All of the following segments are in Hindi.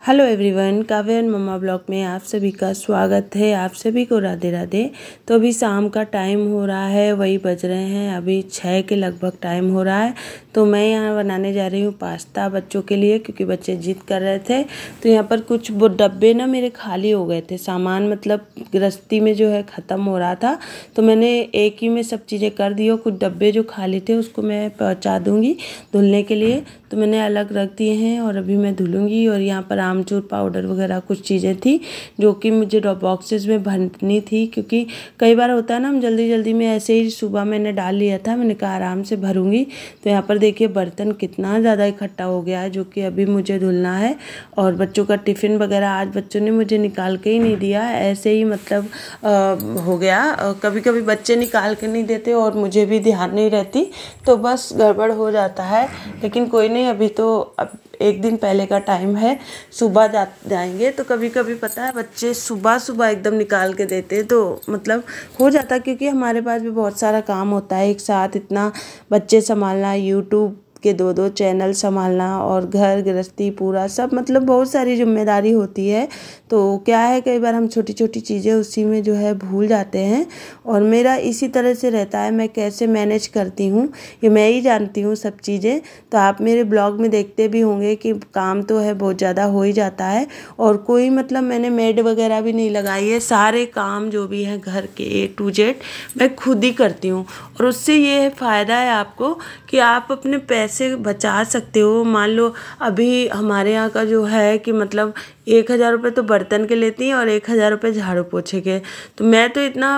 Hello everyone, Kavya and mamma blog में आप सभी का स्वागत है। आप सभी को राधे राधे। तो अभी शाम का टाइम हो रहा है, वही बज रहे हैं, अभी 6 के लगभग टाइम हो रहा है। तो मैं यहाँ बनाने जा रही हूँ पास्ता बच्चों के लिए, क्योंकि बच्चे जिद कर रहे थे। तो यहाँ पर कुछ डब्बे ना मेरे खाली हो गए थे, सामान मतलब गृहस्थी में जो है ख़त्म हो रहा था। तो मैंने एक ही में सब चीज़ें कर दी और कुछ डब्बे जो खाली थे उसको मैं पहुँचा दूँगी धुलने के लिए। तो मैंने अलग रख दिए हैं और अभी मैं धुलूँगी। और यहाँ पर आमचूर पाउडर वगैरह कुछ चीज़ें थी जो कि मुझे बॉक्सेस में भरनी थी, क्योंकि कई बार होता है ना हम जल्दी जल्दी में, ऐसे ही सुबह मैंने डाल लिया था, मैंने कहा आराम से भरूंगी। तो यहाँ पर देखिए बर्तन कितना ज़्यादा इकट्ठा हो गया है, जो कि अभी मुझे धुलना है। और बच्चों का टिफ़िन वगैरह आज बच्चों ने मुझे निकाल के ही नहीं दिया, ऐसे ही मतलब हो गया। कभी कभी बच्चे निकाल के नहीं देते और मुझे भी ध्यान नहीं रहती, तो बस गड़बड़ हो जाता है। लेकिन कोई नहीं, अभी तो अब एक दिन पहले का टाइम है, सुबह जाएंगे। तो कभी कभी पता है बच्चे सुबह सुबह एकदम निकाल के देते, तो मतलब हो जाता, क्योंकि हमारे पास भी बहुत सारा काम होता है एक साथ, इतना बच्चे संभालना, यूट्यूब के 2-2 चैनल संभालना और घर गृहस्थी पूरा सब, मतलब बहुत सारी जिम्मेदारी होती है। तो क्या है, कई बार हम छोटी छोटी चीज़ें उसी में जो है भूल जाते हैं। और मेरा इसी तरह से रहता है, मैं कैसे मैनेज करती हूँ ये मैं ही जानती हूँ सब चीज़ें। तो आप मेरे ब्लॉग में देखते भी होंगे कि काम तो है बहुत ज़्यादा हो ही जाता है। और कोई मतलब मैंने मेड वगैरह भी नहीं लगाई है, सारे काम जो भी हैं घर के A to Z मैं खुद ही करती हूँ। और उससे ये फ़ायदा है आपको कि आप अपने पैसे बचा सकते हो। मान लो अभी हमारे यहाँ का जो है कि मतलब 1000 रुपये तो बर्तन के लेती हैं और 1000 रुपये झाड़ू पोछे के। तो मैं तो इतना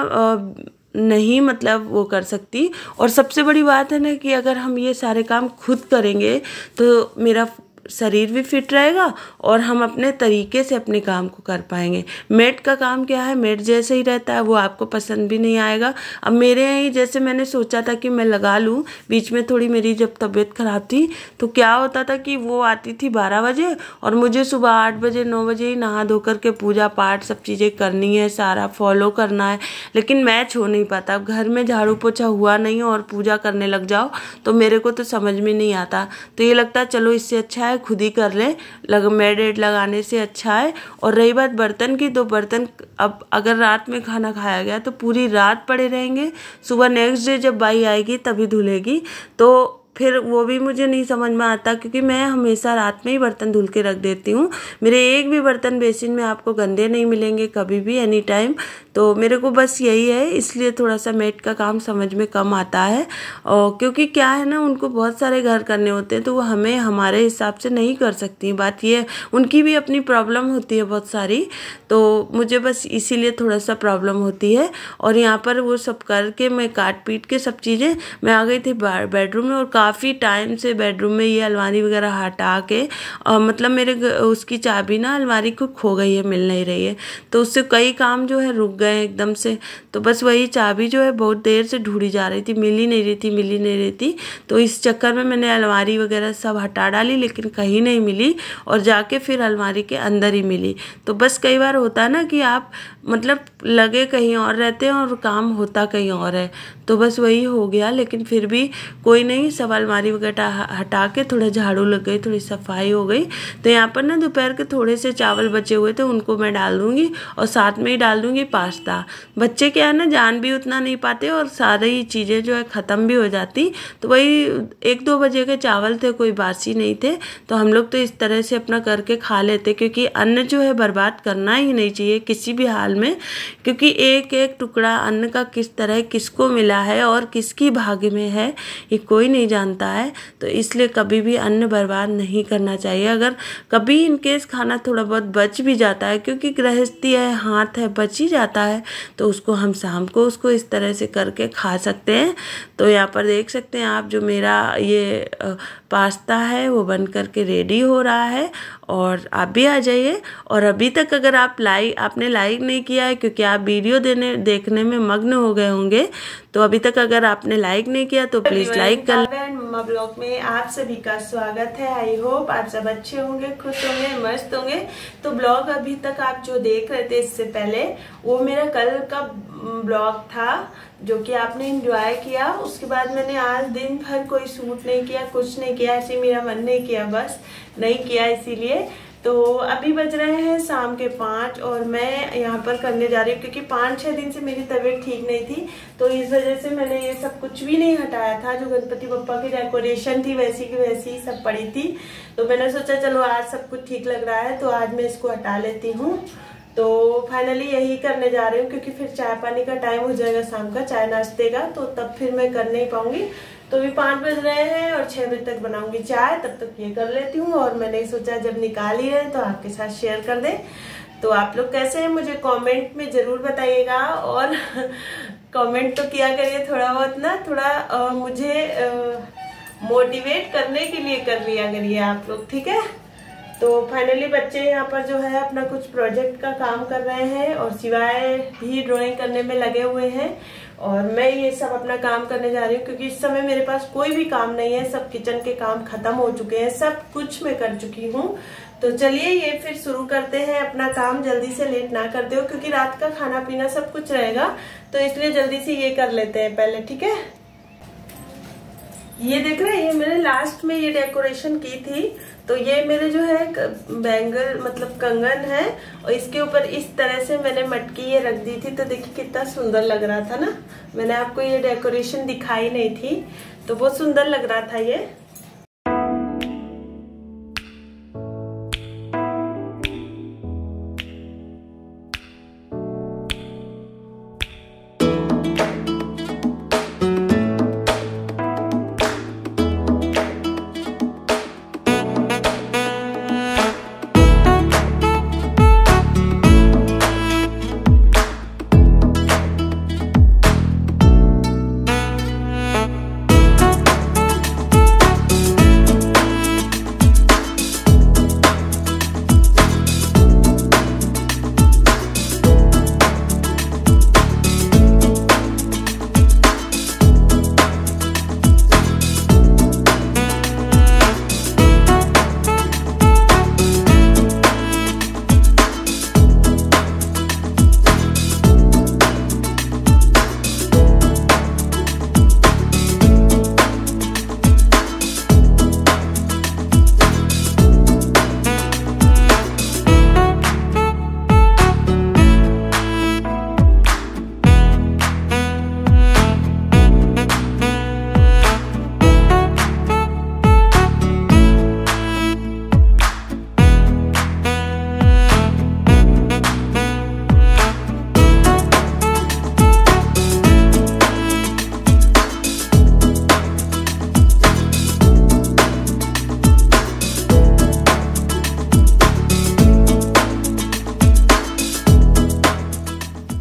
नहीं मतलब वो कर सकती। और सबसे बड़ी बात है ना कि अगर हम ये सारे काम खुद करेंगे तो मेरा शरीर भी फिट रहेगा और हम अपने तरीके से अपने काम को कर पाएंगे। मेड का काम क्या है, मेड जैसे ही रहता है वो आपको पसंद भी नहीं आएगा। अब मेरे यहाँ ही जैसे मैंने सोचा था कि मैं लगा लूँ, बीच में थोड़ी मेरी जब तबीयत खराब थी तो क्या होता था कि वो आती थी 12 बजे और मुझे सुबह 8 बजे 9 बजे ही नहा धो करके पूजा पाठ सब चीज़ें करनी है, सारा फॉलो करना है। लेकिन मैच हो नहीं पाता। अब घर में झाड़ू पोछा हुआ नहीं और पूजा करने लग जाओ तो मेरे को तो समझ में नहीं आता। तो ये लगता है चलो इससे अच्छा है खुद ही कर ले, मेड लगाने से अच्छा है। और रही बात बर्तन की, तो बर्तन अब अगर रात में खाना खाया गया तो पूरी रात पड़े रहेंगे, सुबह नेक्स्ट डे जब बाई आएगी तभी धुलेगी। तो फिर वो भी मुझे नहीं समझ में आता, क्योंकि मैं हमेशा रात में ही बर्तन धुल के रख देती हूँ। मेरे एक भी बर्तन बेसिन में आपको गंदे नहीं मिलेंगे कभी भी, एनी टाइम। तो मेरे को बस यही है, इसलिए थोड़ा सा मेड का काम समझ में कम आता है। और क्योंकि क्या है ना, उनको बहुत सारे घर करने होते हैं तो वो हमें हमारे हिसाब से नहीं कर सकती। बात ये, उनकी भी अपनी प्रॉब्लम होती है बहुत सारी, तो मुझे बस इसीलिए थोड़ा सा प्रॉब्लम होती है। और यहाँ पर वो सब करके मैं काट पीट के सब चीज़ें मैं आ गई थी बेडरूम में। और काफ़ी टाइम से बेडरूम में ये अलमारी वगैरह हटा के मतलब मेरे उसकी चाबी ना अलमारी को खो गई है, मिल नहीं रही है। तो उससे कई काम जो है रुक गए एकदम से। तो बस वही चाबी जो है बहुत देर से ढूंढी जा रही थी, मिल ही नहीं रही थी। तो इस चक्कर में मैंने अलमारी वगैरह सब हटा डाली, लेकिन कहीं नहीं मिली और जाके फिर अलमारी के अंदर ही मिली। तो बस कई बार होता है ना कि आप मतलब लगे कहीं और रहते हैं और काम होता कहीं और है। तो बस वही हो गया। लेकिन फिर भी कोई नहीं, सब अलमारी वगैरह हटा के थोड़ा झाड़ू लग गई, थोड़ी सफाई हो गई। तो यहाँ पर ना दोपहर के थोड़े से चावल बचे हुए थे, उनको मैं डाल दूँगी और साथ में ही डाल दूँगी पास्ता। बच्चे क्या है ना, जान भी उतना नहीं पाते और सारी चीज़ें जो है ख़त्म भी हो जाती। तो वही 1-2 बजे के चावल थे, कोई बासी नहीं थे। तो हम लोग तो इस तरह से अपना करके खा लेते, क्योंकि अन्न जो है बर्बाद करना ही नहीं चाहिए किसी भी हाल में। क्योंकि एक एक टुकड़ा अन्न का किस तरह किसको मिला है और किसकी भाग्य में है ये कोई नहीं जानता है। तो इसलिए कभी भी अन्न बर्बाद नहीं करना चाहिए। अगर कभी इनकेस खाना थोड़ा बहुत बच भी जाता है, क्योंकि गृहस्थी है, हाथ है, बच ही जाता है, तो उसको हम शाम को उसको इस तरह से करके खा सकते हैं। तो यहाँ पर देख सकते हैं आप, जो मेरा ये पास्ता है वो बन करके रेडी हो रहा है। और आप भी आ जाइए। और अभी तक अगर आपने लाइक नहीं किया है, क्योंकि आप वीडियो देखने में मग्न हो गए होंगे, तो अभी तक अगर आपने लाइक नहीं किया तो प्लीज लाइक कर। मम्मा ब्लॉग में आप सभी का स्वागत है। आई होप आप सब अच्छे होंगे, खुश होंगे, मस्त होंगे। तो ब्लॉग अभी तक आप जो देख रहे थे इससे पहले, वो मेरा कल का ब्लॉग था जो कि आपने एंजॉय किया। उसके बाद मैंने आज दिन भर कोई शूट नहीं किया, कुछ नहीं किया, ऐसे मेरा मन नहीं किया, बस नहीं किया इसीलिए। तो अभी बज रहे हैं शाम के 5 और मैं यहाँ पर करने जा रही हूँ क्योंकि 5-6 दिन से मेरी तबीयत ठीक नहीं थी, तो इस वजह से मैंने ये सब कुछ भी नहीं हटाया था। जो गणपति बप्पा की डेकोरेशन थी वैसी की वैसी ही सब पड़ी थी, तो मैंने सोचा चलो आज सब कुछ ठीक लग रहा है तो आज मैं इसको हटा लेती हूँ। तो फाइनली यही करने जा रही हूँ क्योंकि फिर चाय पानी का टाइम हो जाएगा, शाम का चाय नाश्ते का, तो तब फिर मैं कर नहीं पाऊंगी। तो अभी 5 बज रहे हैं और 6 बजे तक बनाऊंगी चाय, तब तक ये कर लेती हूँ। और मैंने सोचा जब निकाल ही है तो आपके साथ शेयर कर दे। तो आप लोग कैसे हैं मुझे कमेंट में जरूर बताइएगा, और कमेंट तो किया करिए थोड़ा बहुत ना, थोड़ा मुझे मोटिवेट करने के लिए कर लिया करिए आप लोग, ठीक है। तो फाइनली बच्चे यहाँ पर जो है अपना कुछ प्रोजेक्ट का काम कर रहे हैं और सिवाय भी ड्राइंग करने में लगे हुए हैं, और मैं ये सब अपना काम करने जा रही हूँ क्योंकि इस समय मेरे पास कोई भी काम नहीं है, सब किचन के काम खत्म हो चुके हैं, सब कुछ मैं कर चुकी हूँ। तो चलिए ये फिर शुरू करते हैं अपना काम, जल्दी से लेट ना कर दो क्योंकि रात का खाना पीना सब कुछ रहेगा, तो इसलिए जल्दी से ये कर लेते हैं पहले, ठीक है। ये देख रहे हैं, ये मैंने लास्ट में ये डेकोरेशन की थी, तो ये मेरे जो है बैंगल मतलब कंगन है, और इसके ऊपर इस तरह से मैंने मटकी ये रख दी थी, तो देखिए कितना सुंदर लग रहा था ना। मैंने आपको ये डेकोरेशन दिखाई नहीं थी, तो बहुत सुंदर लग रहा था ये।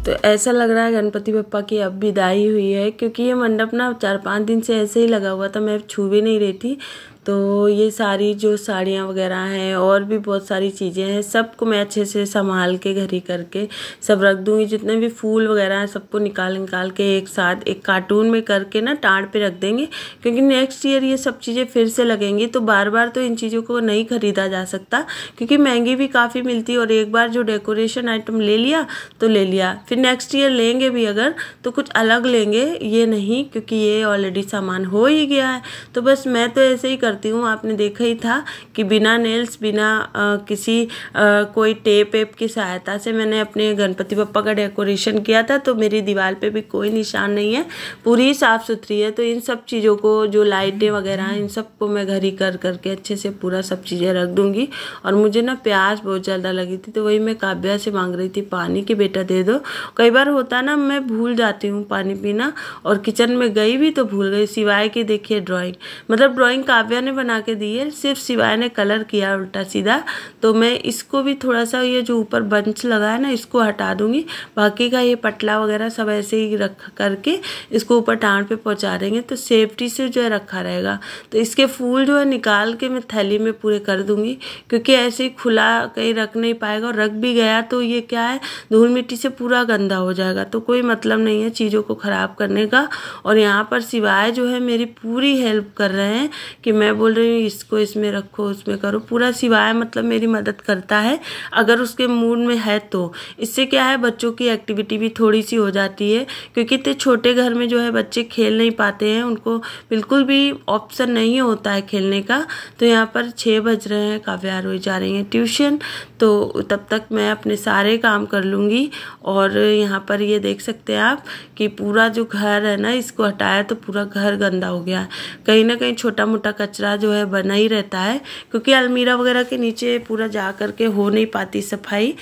तो ऐसा लग रहा है गणपति बप्पा की अब विदाई हुई है, क्योंकि ये मंडप ना 4-5 दिन से ऐसे ही लगा हुआ था, मैं छू भी नहीं रही थी। तो ये सारी जो साड़ियाँ वगैरह हैं और भी बहुत सारी चीज़ें हैं, सबको मैं अच्छे से संभाल के घड़ी करके सब रख दूँगी। जितने भी फूल वगैरह हैं सबको निकाल के एक साथ एक कार्टून में करके ना टाँड पे रख देंगे, क्योंकि नेक्स्ट ईयर ये सब चीज़ें फिर से लगेंगी, तो बार बार तो इन चीज़ों को नहीं खरीदा जा सकता क्योंकि महंगी भी काफ़ी मिलती है। और एक बार जो डेकोरेशन आइटम ले लिया तो ले लिया, फिर नेक्स्ट ईयर लेंगे भी अगर तो कुछ अलग लेंगे, ये नहीं क्योंकि ये ऑलरेडी सामान हो ही गया है। तो बस मैं तो ऐसे ही करती हूँ, आपने देखा ही था कि बिना नेल्स बिना किसी कोई टेप वेप की सहायता से मैंने अपने गणपति बप्पा का डेकोरेशन किया था, तो मेरी दीवार पे भी कोई निशान नहीं है, पूरी साफ़ सुथरी है। तो इन सब चीज़ों को जो लाइटें वगैरह हैं इन सब को मैं घर ही करके अच्छे से पूरा सब चीज़ें रख दूँगी। और मुझे ना प्यास बहुत ज़्यादा लगी थी, तो वही मैं काव्या से मांग रही थी पानी कि बेटा दे दो। कई बार होता ना मैं भूल जाती हूँ पानी पीना, और किचन में गई भी तो भूल गई। सिवाय की देखिए ड्राइंग, मतलब ड्राइंग काव्या ने बना के दी है, सिर्फ सिवाय ने कलर किया उल्टा सीधा। तो मैं इसको भी थोड़ा सा ये जो ऊपर बंच लगा है ना इसको हटा दूंगी, बाकी का ये पटला वगैरह सब ऐसे ही रख करके इसको ऊपर टाँड पे पहुंचा देंगे, तो सेफ्टी से जो है रखा रहेगा। तो इसके फूल जो है निकाल के मैं थैली में पूरे कर दूंगी, क्योंकि ऐसे ही खुला कहीं रख नहीं पाएगा, और रख भी गया तो ये क्या है धूल मिट्टी से पूरा गंदा हो जाएगा, तो कोई मतलब नहीं है चीज़ों को ख़राब करने का। और यहाँ पर सिवाय जो है मेरी पूरी हेल्प कर रहे हैं कि मैं मैं बोल रही हूँ इसको इसमें रखो, उसमें करो, पूरा सिवाय मतलब मेरी मदद करता है अगर उसके मूड में है तो। इससे क्या है, बच्चों की एक्टिविटी भी थोड़ी सी हो जाती है, क्योंकि इतने छोटे घर में जो है बच्चे खेल नहीं पाते हैं, उनको बिल्कुल भी ऑप्शन नहीं होता है खेलने का। तो यहाँ पर 6 बज रहे हैं, काव्या रोई जा रही है ट्यूशन, तो तब तक मैं अपने सारे काम कर लूँगी। और यहाँ पर ये देख सकते हैं आप कि पूरा जो घर है ना, इसको हटाया तो पूरा घर गंदा हो गया है। कहीं ना कहीं छोटा मोटा कचरा जो है बना ही रहता है, क्योंकि अलमीरा वगैरह के नीचे पूरा जा करके हो नहीं पाती सफाई।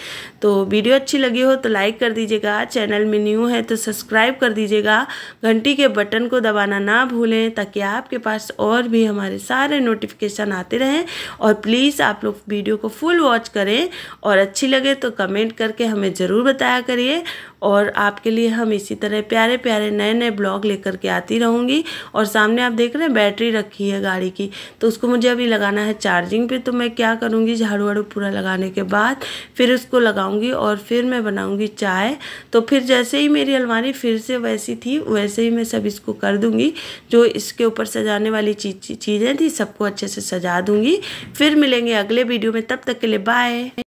तो वीडियो अच्छी लगी हो तो लाइक कर दीजिएगा, चैनल में न्यू है तो सब्सक्राइब कर दीजिएगा, घंटी के बटन को दबाना ना भूलें ताकि आपके पास और भी हमारे सारे नोटिफिकेशन आते रहें। और प्लीज़ आप लोग वीडियो को फुल वॉच करें, और अच्छी लगे तो कमेंट करके हमें ज़रूर बताया करिए। और आपके लिए हम इसी तरह प्यारे प्यारे नए नए ब्लॉग लेकर के आती रहूँगी। और सामने आप देख रहे हैं बैटरी रखी है गाड़ी की, तो उसको मुझे अभी लगाना है चार्जिंग पे। तो मैं क्या करूँगी, झाड़ू वाड़ू पूरा लगाने के बाद फिर उसको लगाऊंगी और फिर मैं बनाऊंगी चाय। तो फिर जैसे ही मेरी अलमारी फिर से वैसी थी वैसे ही मैं सब इसको कर दूंगी। जो इसके ऊपर सजाने वाली चीज़ें थी सबको अच्छे से सजा दूंगी। फिर मिलेंगे अगले वीडियो में, तब तक के लिए बाय।